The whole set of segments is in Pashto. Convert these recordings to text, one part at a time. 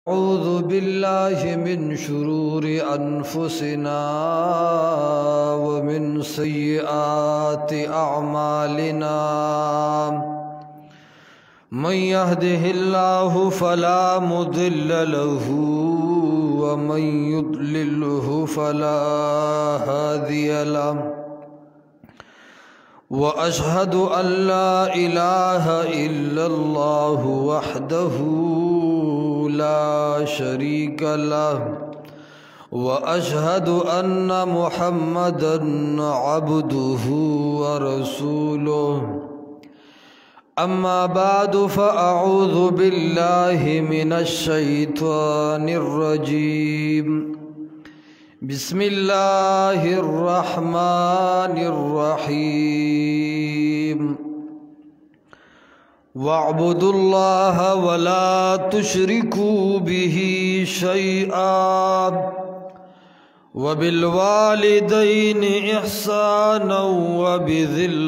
अऊज़ु बिल्लाहि मिन शुरूरि अनफुसिना व मिन सय्यिआति अअमालिना मन यहदिहिल्लाहु फला मुदिल्ल लहु व मन युद्लिल्हु फला हादिय लहु व अशहदु अल्ला इलाहा इल्लल्लाहु वहदहु ला शरीक लहु व अशहदु अन्ना मुहम्मदन अब्दुहु व रसूलुहु अम्मा बादु फ़अऊज़ु बिल्लाहि मिनश शैतानिर रजीम बिस्मिल्लाहिर रहमानिर रहीम वअब्दुल्लाह वला तुश्रिकू बिही शैआ वबिलवालिदैनि इहसाना वबिज़िल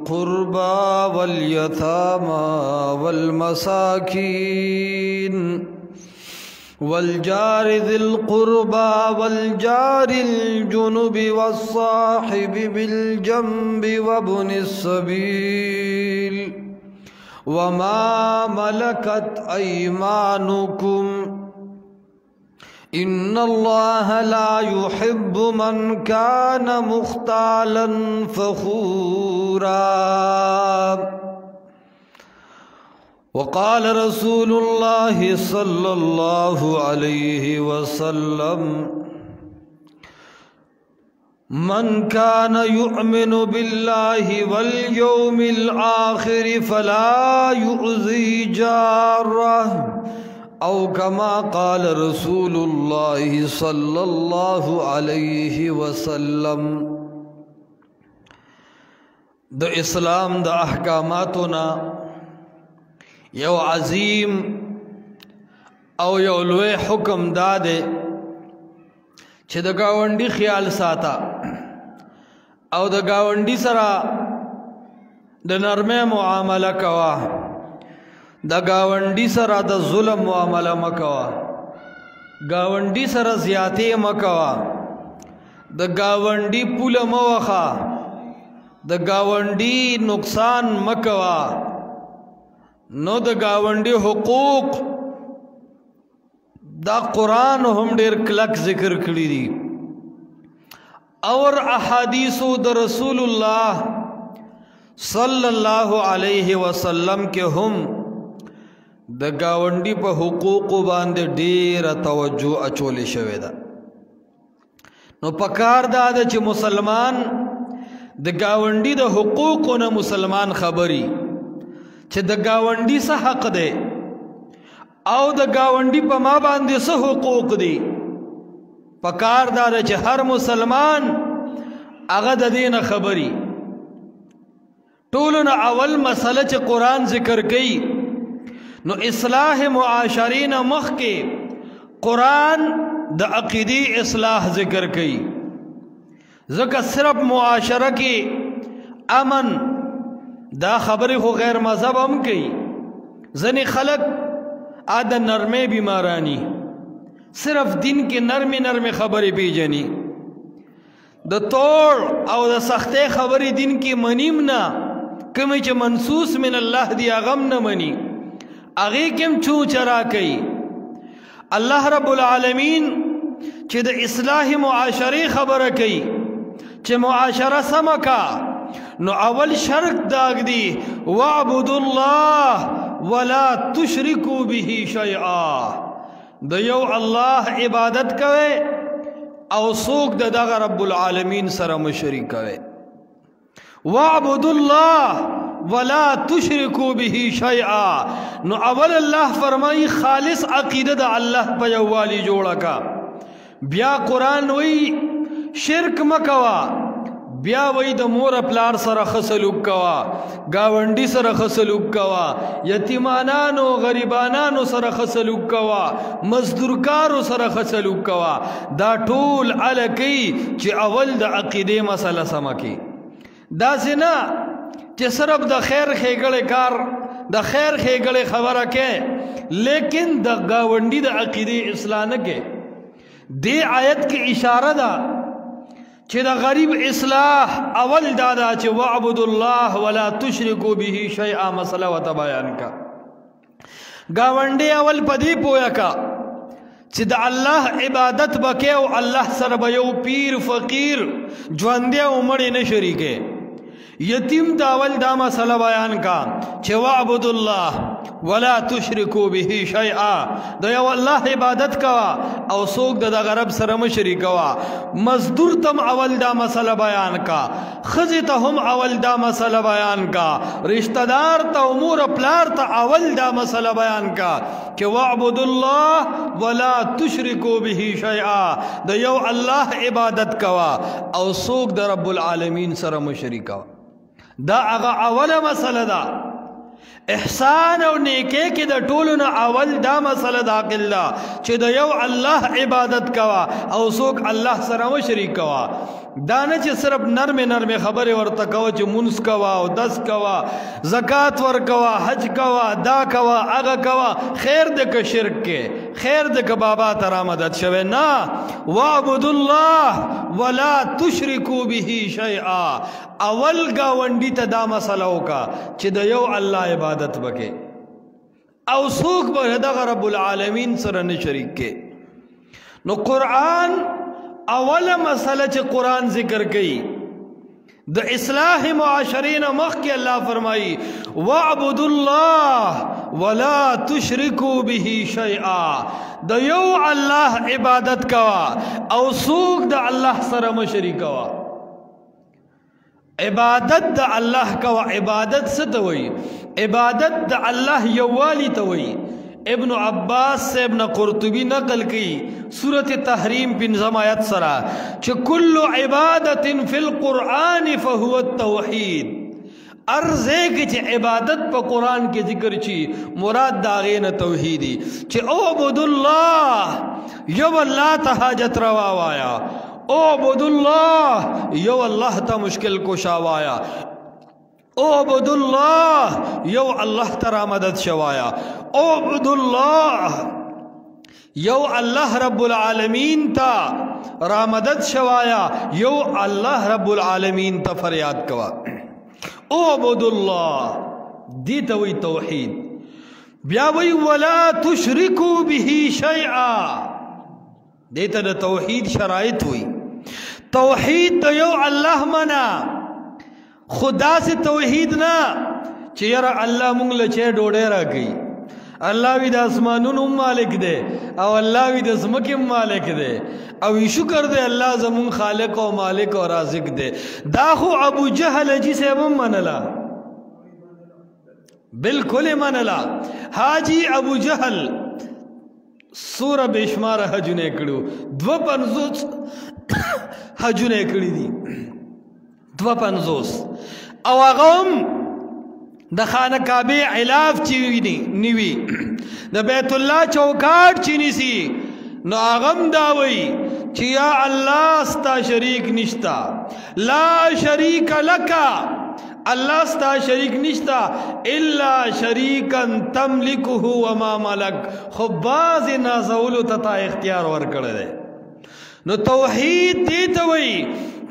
क़ुर्बा वल यतामा वल मसाकीन वल जारि ज़िल क़ुर्बा वल जारिल जुनुबि वस्साहिबि बिल जंबि वब्निस सबील वमा मलकत अयमानुकुम इन्नल्लाह ला युहिब्बु मन कान मुख्तालन फ़ख़ूरा वक़ाल रसूलुल्लाहि सल्लल्लाहु अलैहि वसल्लम मन कान युअमिनु बिल्लाहि वल यौमिल आखिर फला युज़ी जारह औ कमा क़ाल रसूलुल्लाहि सल्लल्लाहु अलैहि वसल्लम। द इस्लाम द अहकामातुना यौ अजीम औ यौ लोए हुक्म दादे चे द गावंडी ख्याल साता औ द गावंडी सरा द नरमे मुआमला कवा द गावंडी सरा द जुल्म मुआमला मकवा गावंडी सरा ज़्यादती मकवा द गावंडी पुल मवखा द गावंडी नुकसान मकवा नो द गावंडी हुकूक दा कुरान हम डेर क्लक जिक्र करी दी और अहादीसो द रसूलुल्लाह सल्लल्लाहु अलैहि वसल्लम के हम द गावंडी पर हुकूक बांधे डेर तवज्जो अचोले शवेदा नो पकार दादा चे मुसलमान द गावंडी द हुकूक न मुसलमान खबरी चे द गावंडी सा हक दे औ द गावंडी पर माँ बांधे सा हुकूक दी पकार दादा चे हर मुसलमान अगद दीन खबरी टूलन अवल मसला चे कुरान जिक्र कई नो इस्लाह मुआशरीन मुख के कुरान द अक़ीदी इस्लाह जिक्र कई ज़का सिर्फ मुआशरा की अमन दा खबर को गैर मजहब हम कई जनी खलक आदा नरमे बीमारानी सिर्फ दिन के नरमे नरमे खबरें पीजनी द तोड़ और द सख्ते खबरें दिन की मनीम ना कमी च मनसूस मिन अल्लाह दिया गम न मनी आगे किम छू चरा कई अल्लाह रब्बुल आलमीन च द इस्लाह मुआशरे खबर कई च मुआशरा समका नो अवल शर्क दाग दी वअब्दुल्लाह वला तुश्रिकू बिही शैआ दयो अल्लाह इबादत कवे औ सोक दगा रब्बुल आलमीन सर मुशरिक कवे वअब्दुल्लाह वला तुश्रिकू बिही शैआ नो अवल अल्लाह फरमाई खालिस अकीदत अल्लाह पयवाली जोड़ा का ब्या कुरान वही शिरक मकवा ब्या वही द मोर प्लार सर खसलुक कवा गावंडी सर खसलुक कवा यतीमानानो गरीबानानो सर खसलुक कवा मजदूरकारो सर खसलुक कवा दा टूल अलकई चे अवल द अकीदे मसला समकी दा सिना चे सरब द खैर खेगड़े कार द खैर खेगड़े खबर के लेकिन द गावंडी द अकीदे इस्लाह न के दे आयत की इशारा दा चे द गरीब इस्लाह अवल दादा चे वअबुदुल्लाह वला तुशरिकू बिही शैआ मसला व बयान का गावंडे अवल पदी पोया का चे द अल्लाह इबादत बके और अल्लाह सरबयो पीर फकीर ज्वंदे उमड़े न शरीके यतीम दावल दा मसला बयान का चे वअबुदुल्लाह वला तुशरिकू बिही शैआ दया अल्लाह इबादत कवा और सोक दा गरब सरम शरीकवा मजदूर तम अवल दा मसला बयान का खजित हम अवल दा मसला बयान का रिश्तेदार ता उमूर प्लार ता अवल दा मसला बयान का कि वअबुदुल्लाह वला तुशरिकू बिही शैआ दया अल्लाह इबादत कवा और सोक दा रब्बुल आलमीन सरम शरीकवा दा अगा अवल मसला दा एहसान और नेके के द टोल न अवल दा मसला दाखिल दा चे द यौ अल्लाह इबादत कवा और सोक अल्लाह सरम शरीक कवा दाने चे सिर्फ नरमे नरमे खबरें और तकवा चे मुन्स कवा और दस कवा ज़कात वर कवा हज कवा दा कवा आगा कवा खैर दक शिरक के खैर दक बाबा तरा मदद शवे ना वअबुदुल्लाह वला तुशरिकू बिही शैआ अवल गावंडी तदा मसला का चे द यौ अल्लाह इबादत बके और सूख बहदा रब्बुल आलमीन सरन शरीक के नो कुरान अवल मसला च कुरान जिक्र कई द इस्लाह मुआशरीन मख के अल्लाह फरमाई वअबुदुल्लाह वला तुशरिकू बिही शैआ द यौ अल्लाह इबादत कवा और सूख द अल्लाह सरम शरीक कवा इबादत द अल्लाह कवा इबादत से तवई इबादत द अल्लाह यवाली तवई इब्न अब्बास से इब्न कुर्तुबी नकल की सूरत तहरीम बिन जमायत सरा च कुल्लु इबादतिन फिल कुरान फहुव तौहीद अर्ज़े की च इबादत पर कुरान के जिक्र ची मुराद दागे न तौहीदी च ओबुदुल्लाह यो अल्लाह तहाजत रवावाया ओबुदुल्लाह यो अल्लाह ता मुश्किल कुशावाया ओबुदुल्लाह यो अल्लाह तरा मदद शवाया ओबुदुल्लाह यो अल्लाह रब्बुल आलमीन ता रामदद शवाया यो अल्लाह रब्बुल आलमीन ता फरियाद कवा ओबुदुल्लाह दी तवई तौहीद ब्या वही वला तुशरिकू बिही शैआ देता द तौहीद शराइत हुई तौहीद तो यो अल्लाह मना खुदा से तौहीद ना चेरा अल्लाह मुंगल चे डोड़े रखी अल्लाह भी आसमानुन मालिक दे और अल्लाह भी दसमकिम मालिक दे अब इशु कर दे अल्लाह जमुन खालिक और मालिक और राजिक दे दाखो अबू जहल जी से अब मनला बिल्कुल मनला हाजी अबू जहल सूर बेशुमार हजुने कड़ू द्वपंजोस हजुने कड़ी दी द्वपंजोस अवागम द खाना काबे इलाफ चीनी निवी द बैतुल्लाह चौकाट चीनी सी न आगम दावई चिया अल्लाह स्ता शरीक निश्ता ला शरीक लका अल्लाह स्ता शरीक निश्ता इल्ला शरीकन तमलिकुहु वमा मलक खुबाज नाज़ौल तता इख्तियार वर कर दे न तौहीद दी तवई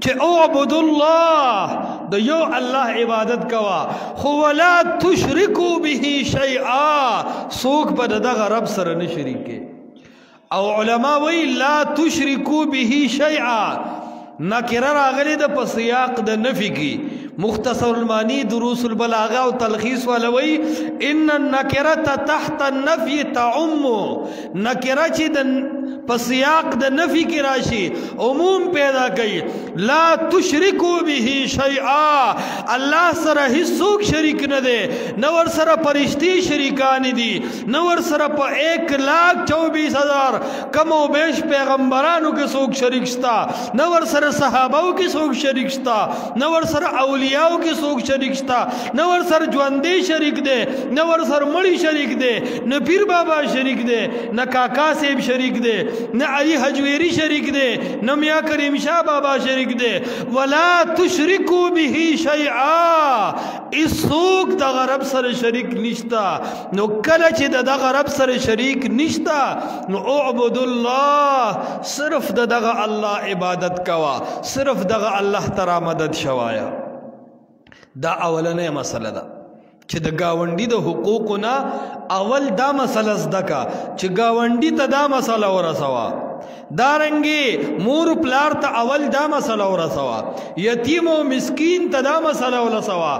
चे ओबुदुल्लाह द यो अल्लाह इबादत कवा वला तुशरिकू बिही शैआ सूख पर दगा रब सर न शरीके और उलमा वही ला तुशरिकू बिही शैआ नकिरा रागली द पसियाक द नफी की मुख्तसरुल मानी दुरूसुल बलागा और तलखीस वाला वही इन नकिरत तहत नफी तउम्मु नकिरा ची द पसियाक द नफी की राशि उमूम पैदा कई ला तुशरिकू बिही शैआ अल्लाह सर हिस्सोक शरीक न दे नवर सर परिश्ती शरीकानी दी नवर सर पर 1,24,000 कमो बेश पैगम्बरानों के सोक शरीकस्ता नवर सर सहाबाओं के सोक शरीकस्ता नवर सर औलियाओं के सोक शरीकस्ता नवर सर ज्वंदे शरीक दे नवर सर मड़ी शरीक दे न पीर बाबा शरीक दे न काका सेब शरीक दे न अली हजवेरी शरीक दे, न मियाँ करीम शाह बाबा शरीक दे। वला तुशरिकू बिही शैआ, इसोक दगा रब सर शरीक निश्ता। नो कल चे दगा रब सर शरीक निश्ता नो उअबुदुल्लाह, सिर्फ दगा अल्लाह इबादत कवा, सिर्फ दगा अल्लाह तरा मदद शवाया। दा अवलने मसला दा چې د گاونډي د حقوقو نه اول دا مسله زده کا چې گاونډي ته دا مسله ورسوا، دارنګي مور پلار ته اول دا مسله ورسوا، یتیم او مسکین ته دا مسله ورسوا،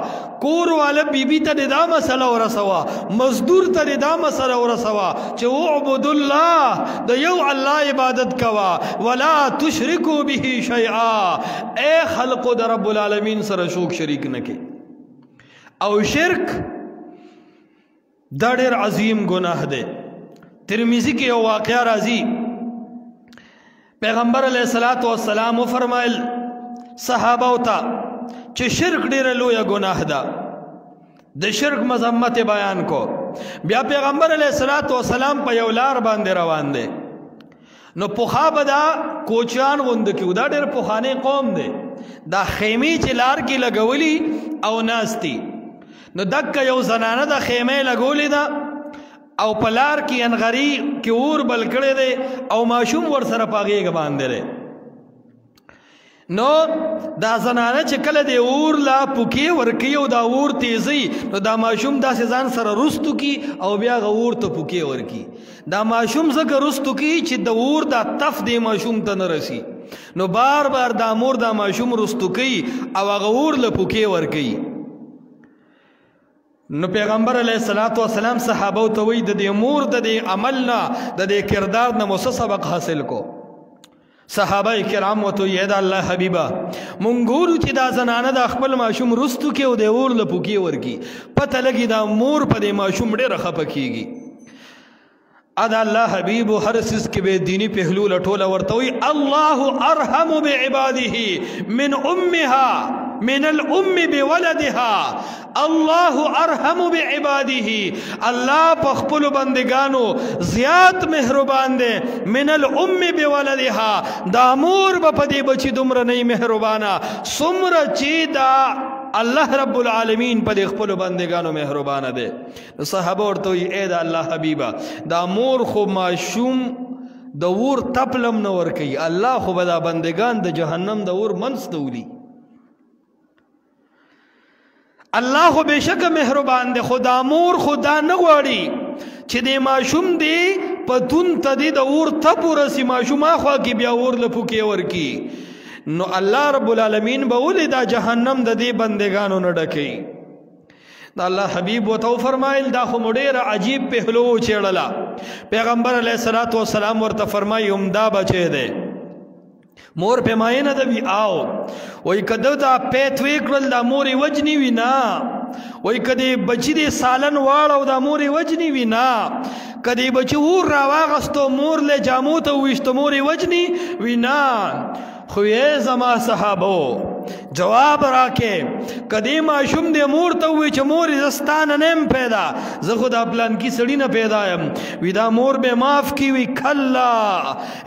کور والا بیبي ته دا مسله ورسوا، مزدور ته دا مسله ورسوا چې اعبد الله، د یو الله عبادت کوا، ولا تشرکو به شیئا، اے خلقو د رب العالمین سره شوک شریک نکي. او شرک دا ډېر عظیم گناہ دے. ترمذی کې یو واقعہ راځي، پیغمبر علیہ الصلوۃ والسلام فرمایل صحابه ته چې شرک ډېر لوی گناہ ده، د شرک مذمت بیان کو. بیا پیغمبر علیہ الصلوۃ والسلام په یو لار باندې روان دي، نو پوخا بدا کوچان غوند کیو، دا ډېر پوخانه قوم دی، دا خیمه چې لار کې لګولی او ناستی، نو دک یو زنانه د خیمه لګولې ده او پلار کې انغری کې اور بل کړي دي او ماشوم ور سره پاګېګ باندې لري. نو دا زنانه چې کله دی اور لا پوکي ورکی او دا اور تیزی، نو دا ماشوم داسې ځان سره رستو کی او بیا غور ته پوکي ورکی. دا ماشوم زګ رستو کی چې د اور دا تف دی ماشوم ته نه رسی، نو بار بار دا مور دا ماشوم رستو کی او غور له پوکي ورکی. نو پیغمبر علیہ الصلوۃ والسلام صحابه ته وی د دې مور د دې عمل نه د دې کردار نه مو سبق حاصل کو. صحابه کرام وته یې دا الله حبیبا مونږ ګورو چې دا زنانه د خپل ماشوم رستو کې او د اور له پوکي ورکی، پته لګي دا مور په دې ماشوم ډېر خپه کیږي. ادا الله حبیب هر سیس کې به دینی پهلو لټوله ورته وی الله ارحم بعباده من امها من الام بولدها، الله ارحم بعباده، الله په خپل بندگانو زیات مهربان دی، من الام بولدها، دا مور په دې بچی دومره نه مهربانه څومره چې دا الله رب العالمین په خپل بندگانو مهربانه دی. صحابه ورته وی اے دا الله حبیبا دا مور خو ماشوم د ور تپلم نه ور کوي، الله خو به دا بندگان د جهنم د ور منس دولی. الله خو بشک مهربان دی، خدا مور خدا نه غواړي چې د ماشوم دی پتون تدی د ور تپ ورسی ماشوم اخوا کی بیا ور لپوکي ورکی. نو الله رب العالمین به ولې دا جهنم د دې بندگانو نه ډکي. دا الله حبیب وتو فرمایل دا خو ډېر عجیب پهلو چېړله. پیغمبر علیہ الصلوۃ والسلام ورته فرمایي دا بچی دی مور په ماینه د وی آو وای کده دا پیت وکړل دا موري وجنی وینا، وای کده بچی دی سالن واړو دا موري وجنی وینا، کده بچی ور راواغستو مور له جامو ته وښته موري وجنی وینا. خو یې زما صحابو جواب راکې کدی ماشوم دې مور ته وی چې مور زستانه نیم پیدا، زه خو دا پلان کی سړی نه پیدا یم، وی دا مور به معاف کی وی کلا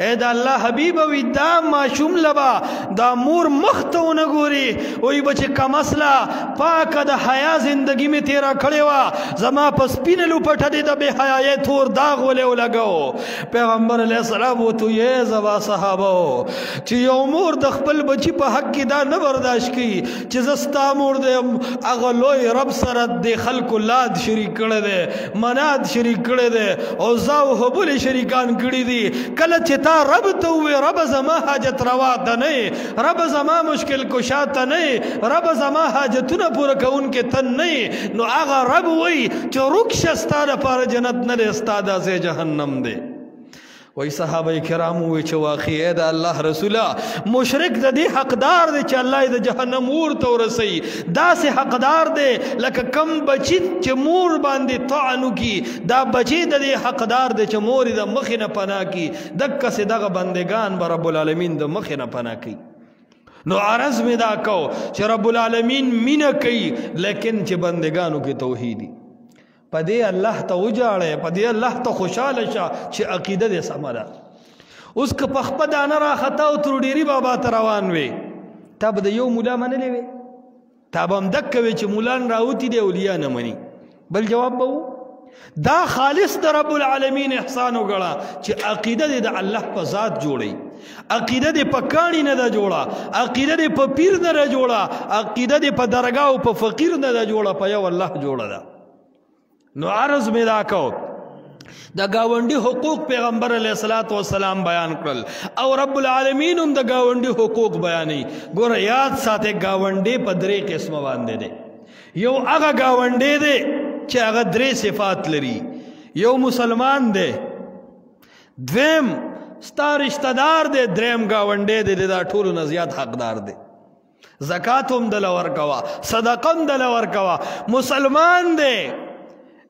اے دا الله حبیب وی دا ماشوم لبا دا مور مخته نه ګوري، وی بچ کم اصله پاک د حیا زندگی می تیرا کړي وا، زما پس پینلو پټه دې د به حیا تور داغ ولې ولګاو. پیغمبر علیہ السلام تو یې زوا صحابه چې یو مور د خپل بچی په حق کې دا نه برداشت کی چې زستا مور دې هغه لوی رب سره د خلکو لاد شریک کړي دي، مناد شریک کړي دي او زاو هبل شریکان کړي دي. کله چې تا رب ته وي رب زما حاجت روا ته نه، رب زما مشکل کشا ته نه، رب زما حاجتونه پوره کوونکې ته نه، نو هغه رب وي چې رکشه ستا لپاره جنت نه دی، ستا داسې جهنم دی. وی صحابه کرام وی چې واقعي د الله رسوله مشرک د دې حقدار دی چې الله د جهنم اور ته ورسوي، داسې حقدار دی لکه کم بچی چې مور باندې طعنو کی، دا بچی د دې حقدار دی چې مور د مخې نه پناه کی، دکسې دغه بندگان به رب العالمین د مخې نه پناه کی. نو عرض می دا کو چې رب العالمین مینه کوي لیکن چې بندگانو کې توحیدی پدې الله ته وجاړې، پدې الله ته خوشاله شه چې عقیده دې سمه ده. اوس که په خپه دانه راخته او تر ډیري بابا ته روان وې تا به د یو مولا منلی وې تا به هم دک کوې چې مولان راوتي دی اولیا نه مني بل جواب به و دا خالص د رب العالمین احسان وګڼه چې عقیده دې د الله په ذات جوړی عقیده دې په کاڼي نه ده جوړه عقیده دې په پیر نه ده جوړه عقیده دې په درګاه او په فقیر نه ده جوړه په یو الله جوړه ده نو عرض مې دا کو دا گاونډي حقوق پیغمبر علیه الصلاۃ والسلام بیان کړل او رب العالمین هم د گاونډي حقوق بیانې ګوره یاد ساته گاونډي په درې قسمه باندې دی یو هغه گاونډي دی چې هغه درې صفات لري یو مسلمان دی دویم ستا رشتہ دار دی دریم گاونډي دی دا ټولو نه زیات حقدار دی زکات هم دله ورکوه صدقه هم دله ورکوه مسلمان دی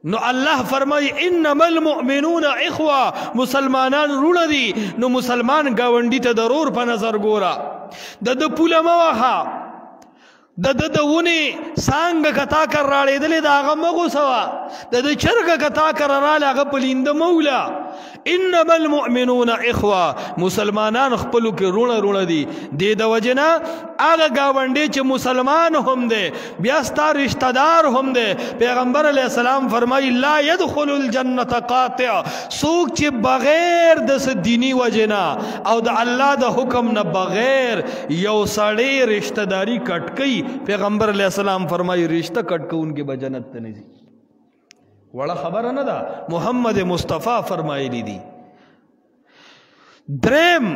نو الله فرمای انما المؤمنون اخوه مسلمانان رونه دي نو مسلمان گاونډي ته ضرور په نظر ګوره د پوله موخه د ونی سانګ کتا کر راړېدلې د هغه مغو سوا د چرګ کتا کر راړل هغه پلیند مولا انما المؤمنون اخوه مسلمانان خپلو کې رونه رونه دي د وجنا هغه گاونډي چې مسلمان هم دی بیا ستا رشتہ دار هم دی پیغمبر علیه السلام فرمایي لا يدخل الجنه قاطع څوک چې بغیر د دینی وجنا او د الله د حکم نه بغیر یو سړی رشتہ داری کټ کوي پیغمبر علیہ السلام فرمائی رشتہ کٹ کو ان کے بجنت تنزی وڑا خبر نہ دا محمد مصطفیٰ فرمائی لی دی درم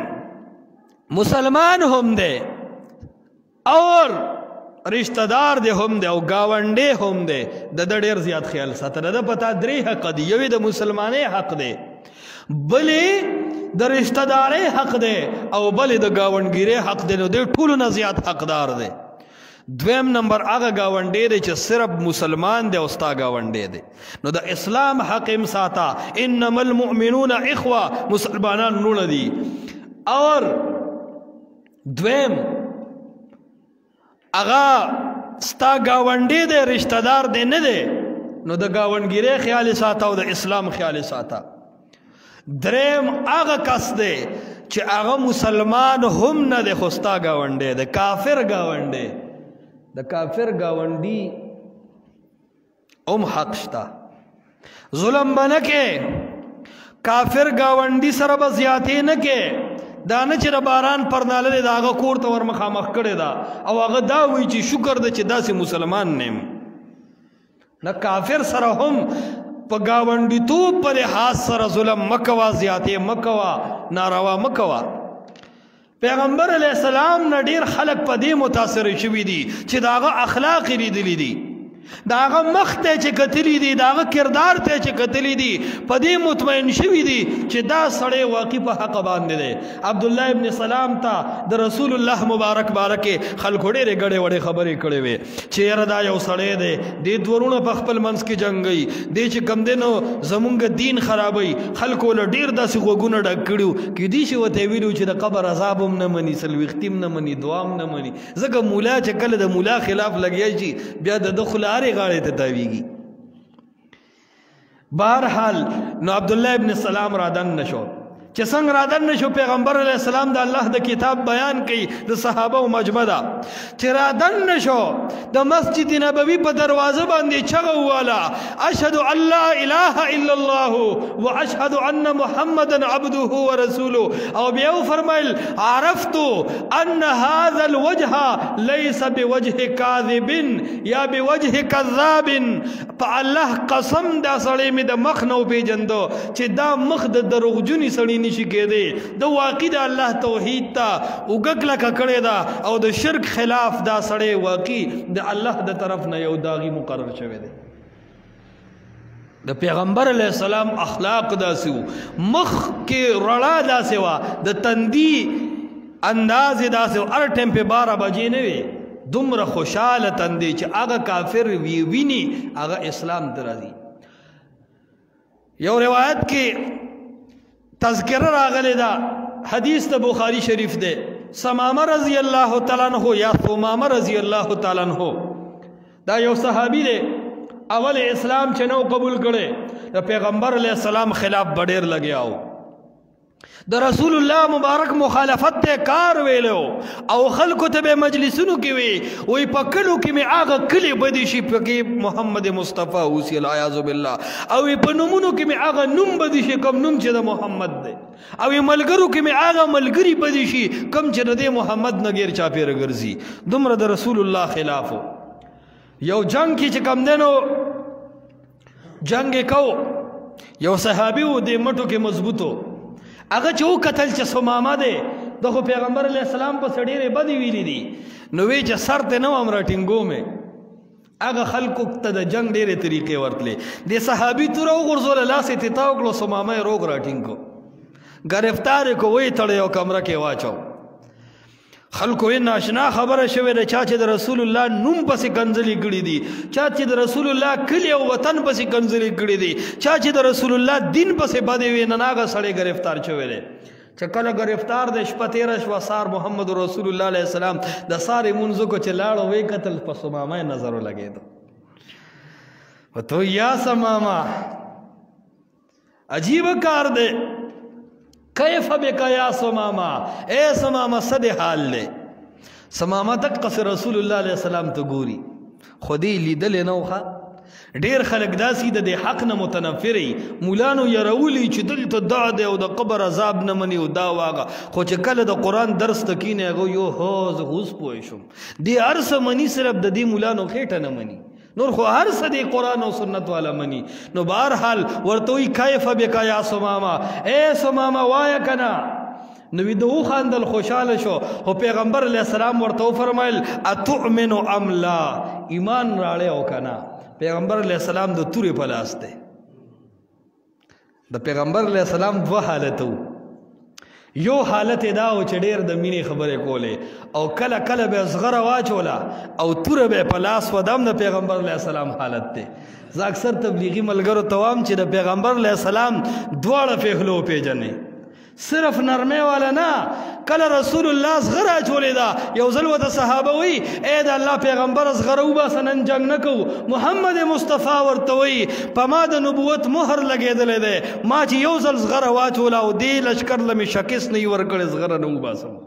مسلمان هم دے اور رشتہ دار دے هم دے او گاونڈے هم دے دا ډیر زیاد خیال ساتره دا پتا درې حق دی یوی د مسلمانې حق دی بلې د رشتہ دارې حق دی او بلې د گاونډګیرې حق دی نو دې ټولو نه زیات حقدار دی دویم نمبر هغه گاونډی دی چې صرف مسلمان دی او ستا گاونډی دی نو د اسلام حق هم ساته انما المؤمنون اخوه مسلمانان رونه دي اور دویم هغه ستا گاونډی دی رشتہ دار دی نه دی نو د گاونډګیرۍ خیال ساته او د اسلام خیال ساته دریم هغه کس دی چې هغه مسلمان هم نه دی خو ستا گاونډی دی کافر گاونډی د کافر گاونډي حق شتا ظلم بنه کې کافر گاونډي سره به زیاتې نه کې دا نه چې باران پرناله دی د هغه کور ته ور مخامخ کړی دا او هغه دا وایي چې شکر ده چې داسې مسلمان نه یم نه کافر سره هم په گاونډیتوب په لحاظ سره ظلم مکوه زیاتې مکوه ناروا مکوه پیغمبر علیہ السلام نه ډیر خلق په دې متاثر شوي دي چې داغه اخلاق لیدلی دي داغه مخ ته چې کتلی دي داغه کردار ته چې کتلی دي په دې مطمئن شوي دي چې دا سړی واقعي په حق باندې دی عبد الله ابن سلام ته د رسول الله مبارک بارکه خلکو ډېرې ګډې وړې خبرې کړې وې چې یاره دا یو سړی دی دې دورونه په خپل منځ کې جنګوي دې چې کم دی نو زمونږ دین خرابوي خلکو له ډېر داسې غوږونه ډک کړي کیدای شي ورته ویلو چې د قبر عذاب هم نه مني څلوېښتي هم نه مني دعا هم نه مني ځکه مولا چې کله د مولا خلاف لګیا شي بیا د خلا غاړې ته تاویږي بہرحال نو عبداللہ ابن سلام رادن نشو چې څنګه رادن نشو پیغمبر علیہ السلام د الله د کتاب بیان کړي د صحابه او مجمع چې رادن نشو د مسجد نبوي په دروازه باندې چغه واله اشهد ان لا اله الا الله واشهد ان محمدا عبده ورسوله او بیا فرمایل عرفت ان هذا الوجه ليس بوجه كاذب یا بوجه كذاب فالله قسم دا سړی می د مخ نو پیجندو چې دا مخ د دروغجنی سړی نشي کېدی د واقع د الله توحید ته وګکله کړه دا او د شرک خلاف دا سړی واقع د الله د طرف نه یو داغي مقرر شوی دی د پیغمبر علیہ السلام اخلاق داسې مخ کې رڼا داسې وا د تندي انداز داسې هر ټیم په 12 بجې نه وي دومره خوشاله تندي چې هغه کافر ویني هغه اسلام ته راځي یو روایت کې تذکرہ راغلی دا حدیث دا بخاری شریف دے سمامہ رضی اللہ تعالیٰ عنہ یا ثمامہ رضی اللہ تعالیٰ عنہ دا یو صحابی دے اول اسلام چنو قبول کرے دا پیغمبر علیہ السلام خلاف بڑیر لگیا ہو د رسول الله مبارک مخالفت ته کار ویلو او خلکو ته به مجلسونو کې وي په کلو کې مې هغه کلی بدی شي پکې محمد مصطفی اوسی العیاذ بالله او په نومونو کې مې هغه نوم بدی شي کوم نوم چې د محمد دی او ملګرو کې مې هغه ملګری بدی شي کوم چې د محمد نه غیر چا پیر ګرځي دومره د رسول الله خلافو یو جنگ کې چې کم دنو جنگ کو یو صحابي و د مټو کې مضبوطو هغه چې وکتل چې ثمامه دی د خو پیغمبر علیه السلام په ډېرې بدې ویلي دي نو وی چې سر ته نه وم راټینګومې هغه خلکو ته د جنګ ډېرې طریقې ورتلې د صحابي توره وغورځوله لاس یې تیتا وکړو ثمامه یې روغ راټینګ کړو ګرفتار یې کړو ویې تړی یو کمره کې واچو خلکو یې ناشنا خبره شوې ده چا چې د رسول الله نوم پسې کنځلې کړي دي چا چې د رسول الله کلی او وطن پسې کنځلې کړي دي چا چې د رسول الله دین پسې بدې وي نن هغه سړی ګرفتار شوی دی چې کله ګرفتار دی شپه تېره شوه سار محمد رسول الله علیه السلام د سارې مونځو کو چې لاړو ویې کتل په ثمامه یې نظر ولګېدو ورته یا ثمامه عجیبه کار دی کیف بک یا ثمامه اے ثمامه صد حال لے ثمامه دقه رسول الله علیه السلام ته ګوري خودی لیدل نه وخه ډیر خلک داسې د حق نه متنفري مولانو يرولی چې دلته دعا دی او د قبر عذاب نه مني او دا واغه خو چې کله د قران درس تکینه غو یو هوز غوس پوي شم دی ارس منی صرف د دې مولانو خېټه نه مني نور خو هر څه دی قران او سنت والا مني نو بهرحال ورته وی کیف بک یا ثمامه اے ثمامه وای کنا نو دو خاندل خوشاله شو او پیغمبر علیہ السلام ورته فرمایل اتؤمن ام لا ایمان راړې او کنا پیغمبر علیہ السلام د تورې په لاس دی د پیغمبر علیہ السلام دوه حالتو یو حالت دا او چې ډېر د مینې خبرې کولې او کله کله به زغره واچوله او توره به په لاس ودم د پیغمبر علیه السلام حالت دی زه اکثر تبلیغي ملګرو ته وایم چې د پیغمبر علیه السلام دواړه پېغلو وپېژنئ صرف نرمه والا نه کله رسول الله زغره اچولې ده یو ځل ورته صحابه وی ای د الله پیغمبر زغره وباسه نن جنګ نه کوو محمد مصطفی ورته وی په ما د نبوت مهر لګېدلی دی ما چې یو ځل زغره واچوله او دې لشکر له مې شکست نه یې ورکړې زغره نه وباسم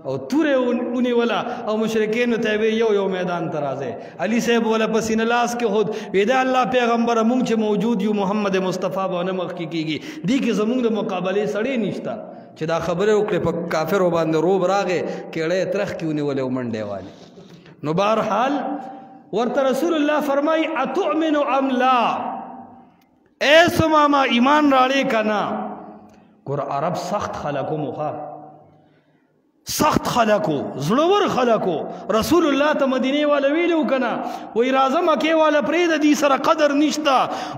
او تورې ونیوله او مشرکینو ته یې یو میدان ته راځئ علي صاحب وله په سینه لاس کې خود وی دا الله پیغمبره مونږ چې موجود یو محمد مصطفی به نه مخکې کېږي دې کې زمونږ د مقابلې سړی نشته چې دا خبرې وکړې په کافرو باندې روب راغې کېړی یې ترخ کې ونیولې او منډې والې نو بهرحال ورته رسول الله فرمایي اتؤمن ام لا اے ثمامه ایمان راړې که نه ګور عرب سخت خلکو مخه سخت خلکو زړور خلکو رسول الله ته مدینه والا ویلو کنه وای راځه مکه والا پرې د دې سره قدر نشتا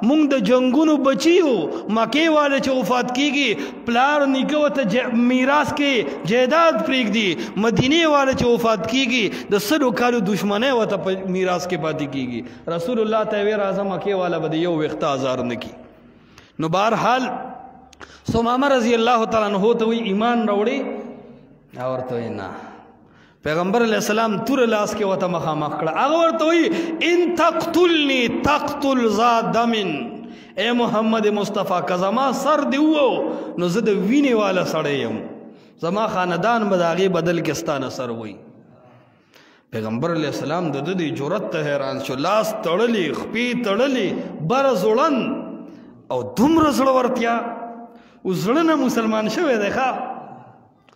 مونږ د جنگونو بچیو مکه والا چې وفات کیږي پلار نیکو ته میراث کې جیداد پرېږدي مدینه والا چې وفات کیږي د سلو کالو دشمنه وته میراث کې پاتې کیږي رسول الله ته وی راځه مکه والا به یو وخت آزار نکي نو بهرحال ثمامه رضی الله تعالی عنہ ته وی ایمان راوړي ورته وی نه پیغمبر علیہ السلام تور لاس کې وته مخامخ کړه هغه ورته وی ان تقتلنی تقتل ذا دم اے محمد مصطفی که زما سر دی وو نو زه د وینې والا سړی یم زما خاندان به د هغې بدل کې ستانه سر وی پیغمبر علیہ السلام د دې جرأت ته حیران شو لاس تړلی خپې تړلی بره زوړن او دومره زړورتیا او زړه نه مسلمان شوی دی ښه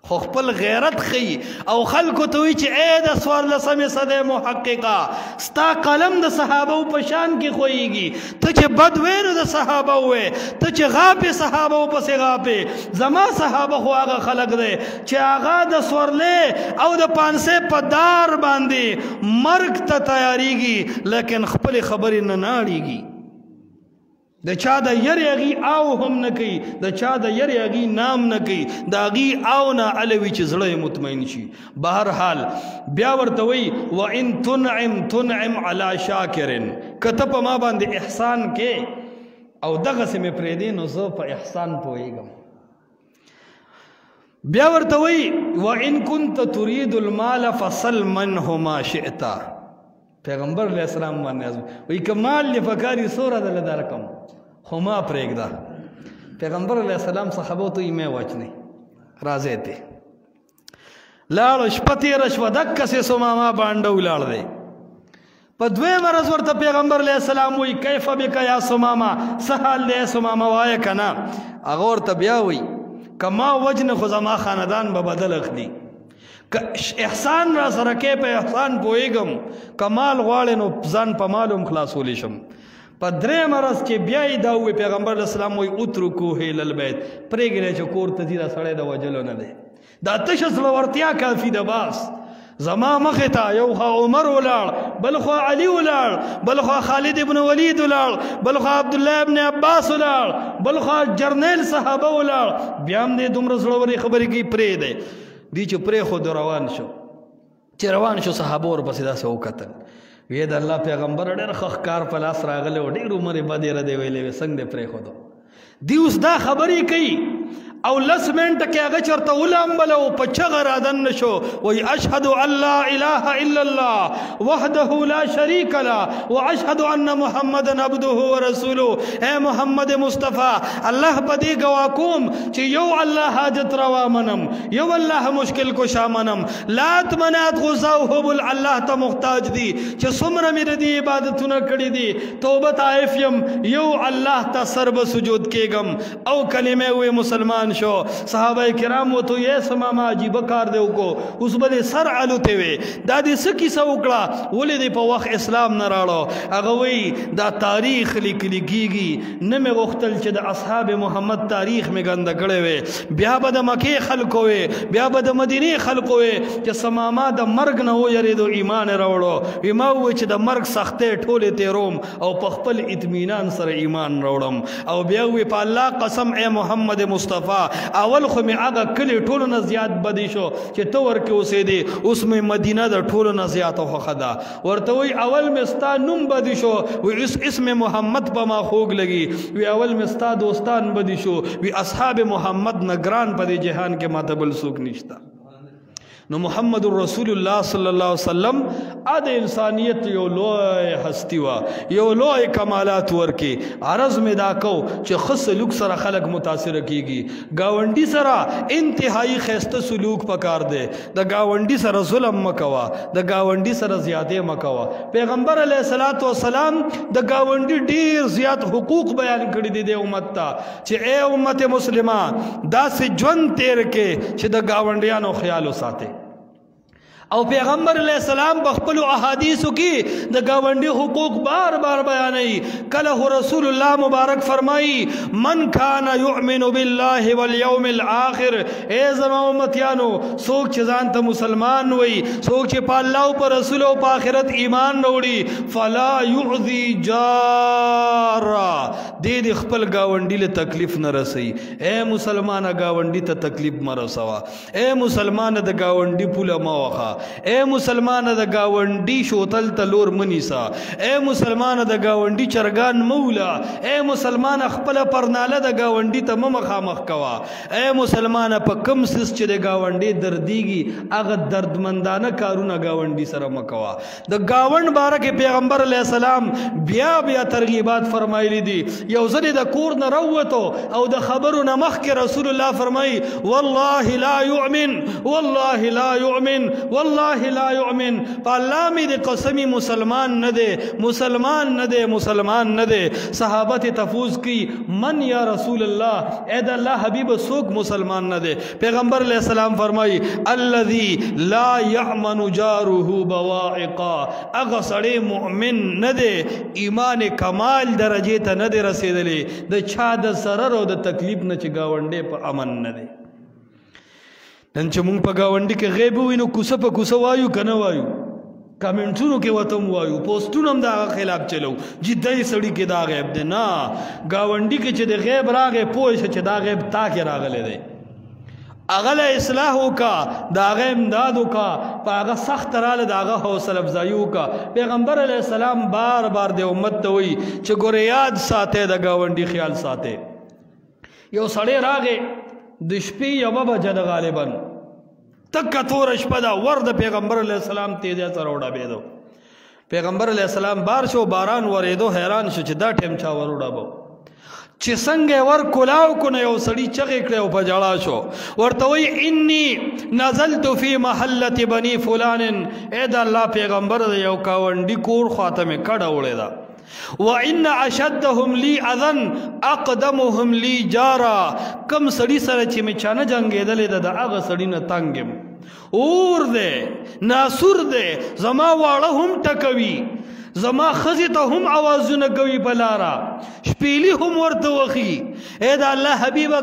خو خپل غیرت خی او خلکو ته وی چې اے د څوارلسمې صدۍ محققه ستا قلم د صحابه په شان کې خویږي ته چې بد وې نو د صحابه وې ته چې غاپې صحابه پسې غاپې زما صحابه خو هغه خلک دی چې هغه د سورلې او د پانسې په دار باندې مرګ ته تیاریږي لیکن خپلې خبرې نه ناړېږي د چا د یری اغي او هم نه کوي د چا د یری اغي نام نه کوي د اغي او نه علوي چې زړه مطمئن شي بهرحال بیا ورته وی و ان تنعم علی شاکر کته په ما باندې احسان کې او دغه سمې پرې دی نو زه په احسان پوهیږم بیا ورته وی و ان كنت تريد المال فصل منه ما شئت پیغمبر علیہ السلام باندې وی کمال لفکاری سوره دل درکم خو ما پرېږده پیغمبر علیہ السلام صحابو تو میں وچنے رازے تے لاړ شپه تېره شوه دقسې سماما بانډه ولاړ دی په دویم ورځ ورته پیغمبر علیه السلام وایي کیف بک یا سماما څه حال دی سماما وایه که نه هغه ورته بیا وایي که ما وجنه خو زما خاندان به بدل اخلي که احسان را سره کې په احسان پوهېږم که مال غواړې نو ځان په مال هم خلاصولی شم په درېیم ورځ کې بیا یې دا ووایي پیغمبر علیه السلام وایي اترکوه الی البیت پرېږدی چې کور ته ځي دا سړی د وجلو نه دی دا تشه زړورتیا کافي ده باس زما مخې ته یو خوا عمر ولاړ بل خوا علي ولاړ بل خوا خالد ابن ولید ولاړ بل خوا عبدالله ابن عباس ولاړ بل خوا جرنیل صحابه ولاړ بیا هم دې دومره زړورې خبرې کوي پرېږدی دی چې پرېښود روان شو چې روان شو صحابه ورپسې داسې وکتل ویې د الله پیغمبر ډېر ښه ښکار په لاس راغلی و ډېر عمر یې بدې ردې ویلې وې څنګه دې پرېښودو دی اوس دا خبرې کوي او لس منټه کې هغه چېرته ولامبله او په چغه رادن نه شو وایي اشهد ان لا اله الا الله وحده لا شریک له واشهد ان محمدا عبده ورسوله اے محمد مصطفی الله په دې ګواه کوم چې یو الله حاجت روا منم یو الله مشکل کشا منم لات منات غوزا او هبل الله ته محتاج دي چې څومره مې د دې عبادتونه کړي دي توبه طائف یم یو الله ته سر به سجود کېږم او کلمه وې مسلمان شو صحابه کرام و تو یہ سماما عجیب کار دے کو اس بلے سر علوتے وے دا دې څه کیسه وکړه ولې دې په وخت اسلام نه راړو هغه وایي دا تاریخ لیکلی کېږي نه مې غوښتل چې د اصحاب محمد تاریخ مې ګنده کړی وی بیا به د مکې خلکو وی بیا به د مدینې خلکو وی چې سماما د مرګ نه ویرېدو ایمان راوړو وی ما ووایي چې د مرګ سختۍ ټولې تېروم او په خپل اطمینان سره ایمان راوړم او بیا وی په الله قسم اے محمد مصطفی اول خو مې هغه کلي ټولو نه زیات بدی شو چې ته ورکې اوسېدې اوس مې مدینه د ټولو نه زیاته خوښه ده ورته وایي اول مې ستا نوم بدی شو وی اسم محمد په ما خوږ لګي وی اول مې ستا دوستان بدی شو وی اصحاب محمد نه ګران په دې جهان کې ماته بل څوک نشته نو محمد رسول الله صلی الله علیه وسلم ا د انسانیت یو لوی هستی وا یو لوی کمالات ورکی عرض می دا کو چې خص سلوک سره خلق متاثر کیږي گاونډي سره انتهایی خسته سلوک پکار دی د گاونډي سره ظلم مکوا د گاونډي سره زیاته مکوا پیغمبر علیه الصلاۃ والسلام د گاونډي ډیر زیات حقوق بیان کړی دي د امت ته چې اے امت مسلمه داسې ژوند تیر کې چې د گاونډیانو خیال وساته او پیغمبر علیہ السلام بخپل احادیثو کی د گاونډي حقوق بار بار بیانوي کله رسول الله مبارک فرمایي من کان یؤمن بالله والیوم الاخر اے زما امتیانو څوک چې ځان ته مسلمان وي څوک چې په الله او په رسول او په آخرت ایمان وروړي فلا یؤذی جارا دې خپل گاونډي له تکلیف نه رسي اے مسلمانه گاونډي ته تکلیف مرسوا اے مسلمانه د گاونډي پوله موخه اے مسلمان د گاونډي شوتل تلور منیسا اے مسلمان د گاونډي چرګان مولا اے مسلمان خپل پرناله د گاونډي ته مخامخ کوا اے مسلمان په کم سس چې د گاونډي درديږي هغه دردمندانه کارونه گاونډي سره مکوا د گاوند بارکه پیغمبر علی السلام بیا بیا ترغیبات فرمایلی دي یو ځل د کور نه وروته او د خبرو نه مخکې رسول الله فرمای والله لا یؤمن والله لا یؤمن والله لا یؤمن فالله می د قسمی مسلمان نه ده مسلمان نه ده مسلمان نه ده صحابه تفوز کی من یا رسول الله اے د الله حبیب سوک مسلمان نه ده پیغمبر علیہ السلام فرمای الذي لا يأمن جاره بوائقا اغه سړی مؤمن نه ده ایمان کمال درجه ته نه ده رسیدلی د چا د سرر او د تکلیف نه چې گاونډي په امن نه ده نن چې مونږ په گاونډي کې غیب وینو کوسه په کوسه وایو کنه وایو کمنټونو کې وتم وایو پوسټونو هم دا خلاف چلو جدي سړی کې دا غیب دی نه گاونډي کې چې د غیب راغې پوه چې دا غیب تا کې راغلی دی اغله اصلاح وکا داغه امداد وکا پاغه سخت رااله داغه حوصله افزایی وکا پیغمبر علیہ السلام بار بار د امت ته وی چې ګور یاد ساته د گاونډي خیال ساته یو سړی راغې د شپې یو بجه د غالبا تک تور شپه دا ورد پیغمبر علیہ السلام تیزه سره وډابېدو پیغمبر علیہ السلام بار شو باران ورېدو حیران شو چې دا ټیم چا وروډابو چې څنګه ور کولاو کو نه یو سړی چغې کړې او په ژړا شو ورته وایي انی نزلت فی محلة بني فلان اے د الله پیغمبر د یو گاونډي کور خواته مې کډه وړې ده وان اشدهم لي اذن اقدمهم لي جارا کم سړی سره چې مې چانه جنګېدلې ده د هغه سړی نه تنګم اور دے ناسور دے زما واړه هم ټکوي زما خزی ته هم आवाजونه کوي بلارا شپېلی هم ورته وخی اے دا الله حبیب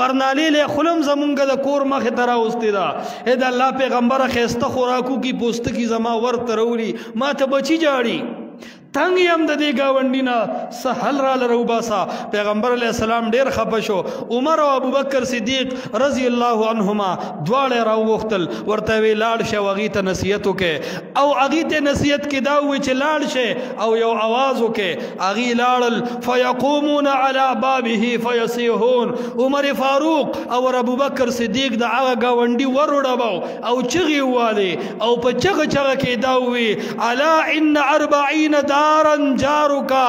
پرنالی له خلم زمونږ د کور مخه ترا اوستي دا اے دا الله پیغمبر خسته خوراکو کی پوست کی زما ورته وروړي ما ته بچی جاړي تنگ یم د دې گاونډي نه سهل را لرو باسا پیغمبر علیہ السلام ډیر خپه شو عمر او ابوبکر صدیق رضی الله عنهما دواړه راوختل ورته وی لاړ شه وغی ته نصیحت وکي او اغي ته نصیحت کې دا وی چې لاړ شه او یو आवाज وکي اغي لاړل فیقومون علی بابه فیصيحون عمر فاروق او ابوبکر صدیق د هغه گاونډي ورډباو او چغي واله او په چغه کې دا وی الا ان 40 دارن جاروکا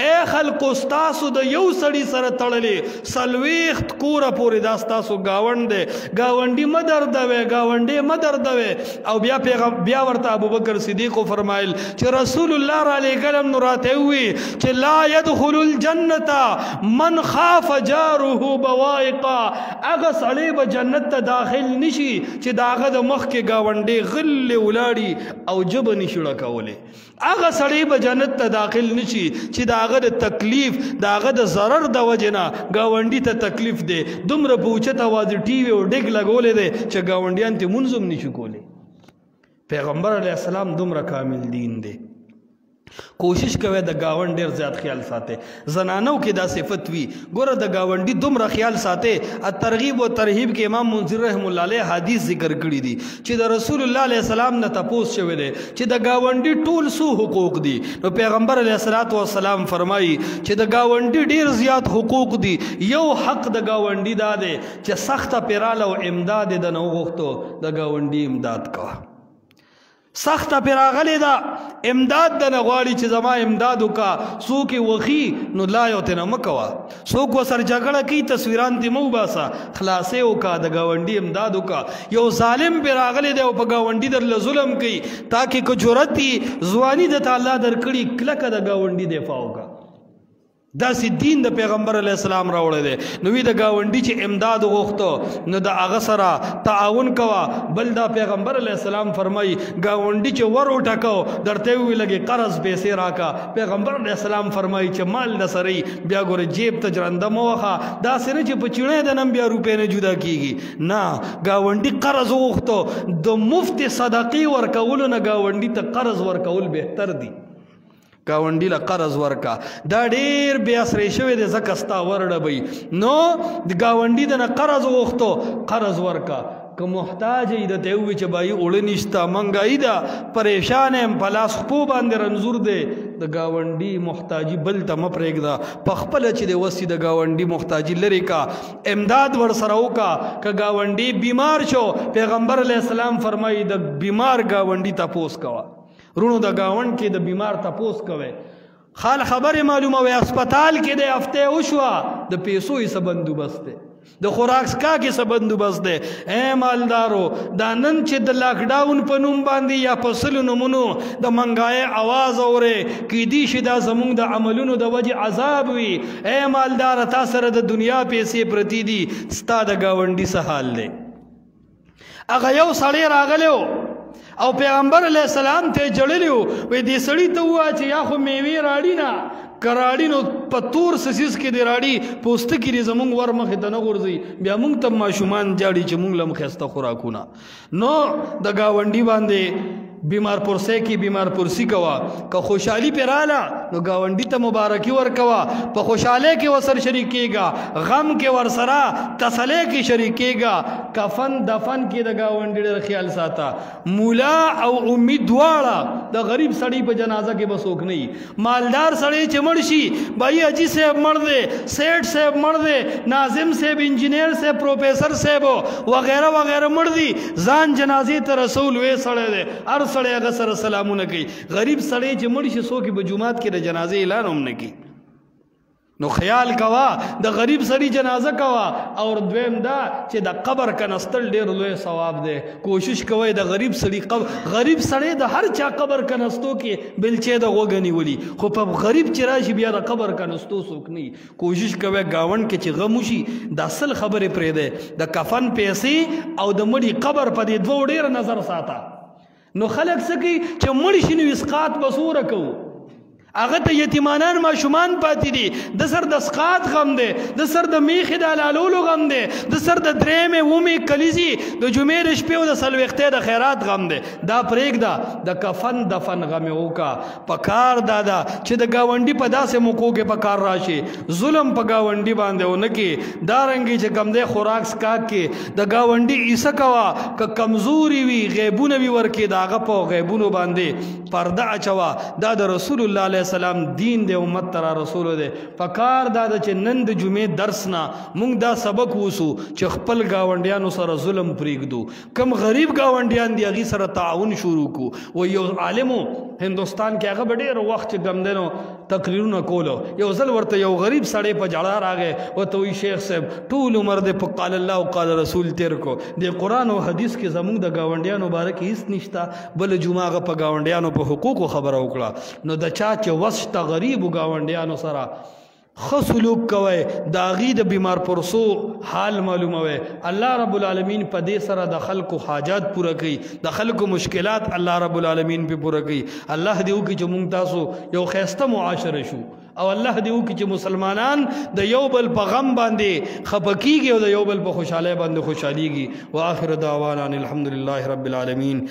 اے خلق استاسو د یو سړی سره تړلې سلويخت کوره پوری دا استاسو گاوند دی گاونډي مدر دوي گاونډي مدر دوي او بیا ورته ابوبکر صدیق فرمایل چې رسول الله علیه کلم نوراته وی چې لا يدخل الجنه من خاف جاره بوائقا اغه سړی به جنت ته داخل نشي چې داغه د مخ کې گاونډي غل ولاړی او جب نشړه کوله اغه سړی به جنت ته داخل نشي چې داغه د تکلیف داغه د ضرر د وجنه گاونډي ته تکلیف دی دومره پوچت आवाज ټي وي او ډګ لګولې دی چې گاونډیان ته منظم نشي کولی پیغمبر علیه السلام دومره کامل دین دی کوشش کوي د گاوند ډیر زیات خیال ساته زنانو کې دا صفت وی ګوره د گاونډي دومره خیال ساته ترغیب او ترهیب کې امام منذر رحم الله علیه حدیث ذکر کړی دي چې د رسول الله علیه السلام نه تپوس شوی دی چې د گاونډي ټول سو حقوق دي نو پیغمبر علیه السلام فرمایي چې د گاونډي ډیر زیات حقوق دي یو حق د گاونډي دا دی چې سخته پیراله او امداد د نو غوښتو د گاونډي امداد کا سخت پیراغلی دا امداد د نغواړي چې زما امداد وکا څوک وخی نو لا یو ته نه مکوا څوک وسر جګړه کی تصویران دی مو باسا خلاصې وکا د گاونډي امداد وکا یو ظالم پیراغلی دی او په گاونډي در ظلم کوي تاکي کو جرأتي ځواني د تعالی درکړي کلکه د گاونډي دفاع وکا دا سی دین د پیغمبر علیہ السلام راوړی دی نو وی د گاونډي چې امداد وغوښتو نو د هغه سره تعاون کوا بل دا پیغمبر علیہ السلام فرمایي گاونډي چې ور وټکاو درته وی لګي قرض پیسې راکا پیغمبر علیہ السلام فرمایي چې مال د سره بیا ګوره جیب ته جرنده موخه دا سره چې په چړې د نم بیا روپې نه جدا کیږي نه گاونډي قرض وغوښتو د مفت صدقې ورکول نه گاونډي ته قرض ورکول بهتر دی گاونډي له قرض ورکا دا ډیر بیا سره شوی د زکستا ورډبي نو د گاونډي د قرض وغوښتو قرض ورکا که محتاج ای د ته وی چې بای اولنيشتا منګای دا پریشان هم پلاس خپو باندې رنزور دی د گاونډي محتاجی بل ته مپرېګدا پخپل چې د وسی د گاونډي محتاجی لري کا امداد ور سره وکا ک گاونډي بیمار شو پیغمبر علی السلام فرمایي د بیمار گاونډي تاسو کوا رونو د گاوند کې د بیمار تپوس کوي خال خبره معلومه وي هسپتال کې د هفته وشوا د پیسو یې سبندو بسته د خوراک کا کې سبندو بسته اے مالدارو دا نن چې د لاک ډاون په نوم باندې یا پسل نمونو د منګای आवाज اوره کې دي شدا زمونږ د عملونو د وجه عذاب وي اے مالدار تاسو سره د دنیا پیسې پرتی دي ستا د گاونډي سهال له هغه یو سړی راغلو او پیغمبر علیہ السلام ته جړلیو وې دې سړی ته وا چې یا خو میوي راړی نه کراړی نو پتور سسیس کې دی راړی پوست کې زمونږ ور مخې ته نه غورځي بیا مونږ ته ماشومان جاړي چې مونږ لم خسته خوراکونه نو د گاونډي باندې بیمار پرسه کی بیمار پرسی کوا که خوشحالی پیرالا نو گاونډي ته مبارکی ور کوا په خوشاله کې وسر شریکېګا غم کې ور سره تسلی کې شریکېګا کفن دفن کې د گاونډي ډېر خیال ساته مولا او امیدواړه د غریب سړی په جنازه کې بسوک نه مالدار سړی چې مړ شي بھائی اجي صاحب مړ دے سیټ صاحب مړ دے ناظم صاحب انجینئر صاحب پروفیسر صاحب وغیرہ وغیرہ مړ دي ځان جنازې ته رسول وې سړی دی سړی هغه سره سلامونه کوي غریب سړی چې مړ شي څوک به جمعات کې د جنازې اعلان هم نه کوي نو خیال کوا د غریب سړي جنازه کوا. او دویم دا چې د قبر کنستل ډیر لوی ثواب دی. کوشش کوئ د غریب سړی د هر چا قبر کنستو کې بلچې د غوږ نیولي، خو په غریب چې راشي بیا د قبر کنستو څوک نه. کوشش کوئ ګاونډ کې چې غم وشي د اصل خبرې پرېږدئ، د کفن پیسې او د مړي قبر په دې دوو ډېر نظر ساته. نو خلک څه کوي چې مړي شي نو اسقاط به څومره کوو، هغه ته یتیمانان ماشومان پاتې دي، د سر د اسقاط غم دی، د سر د میخې د حلالولو غم دی، د سر د درېمې اومې کلیزې د جمعې د شپې او د څلوېښتۍ د خیرات غم دی. دا پرېږده، د کفن دفن غم یې وکړه. په کار دا ده چې د ګاونډي په داسې موقعو کې په کار راشي، ظلم په ګاونډي باندې ونه کړي. دارنګې چې کم دی خوراک سکاک کې د ګاونډي عیسه کوه، که کمزوري وي غیبونه وي ورکې د هغه په غیبونو باندې پرده اچوه. دا د رسول الله علیه السلام دین دی، امت ترا رسول دی. پکار دا چې نن د جمعې درس نه مونږ دا سبق وسو چې خپل گاونډیانو سره ظلم پرېږدو، کم غریب گاونډیان دی هغې سره تعاون شروع کو. و یو عالمو هندوستان کې هغه به ډېر وخت چې ګمدنو تقریرونه کولو، یو ځل ورته یو غریب سړی په جړا راغی، ورته وایي شیخ صاحب ټول عمر دې په قال الله او قال رسول تیر کو، د قرآن او حدیث کې زمونږ د گاونډیانو باره کې هېڅ نشته، بل جمعه هغه په گاونډیانو په حقوقو خبره وکړه. نو د چا چې وسته غریبو گاونډیانو سره ښه سلوک کوئ، د هغې د بیمار پرسو حال معلوموئ. الله رب العالمین په دې سره د خلکو حاجات پوره کوي، د خلکو مشکلات الله رب العالمین پې پوره کوي. الله دې وکړي چې مونږ تاسو یو ښایسته معاشره شو، او الله دې وکړي چې مسلمانان د یو بل په غم باندې خفه کېږي او د یو بل په خوشحالۍ باندې خوشحالېږي. وآخر دعوانا الحمدلله رب العالمین.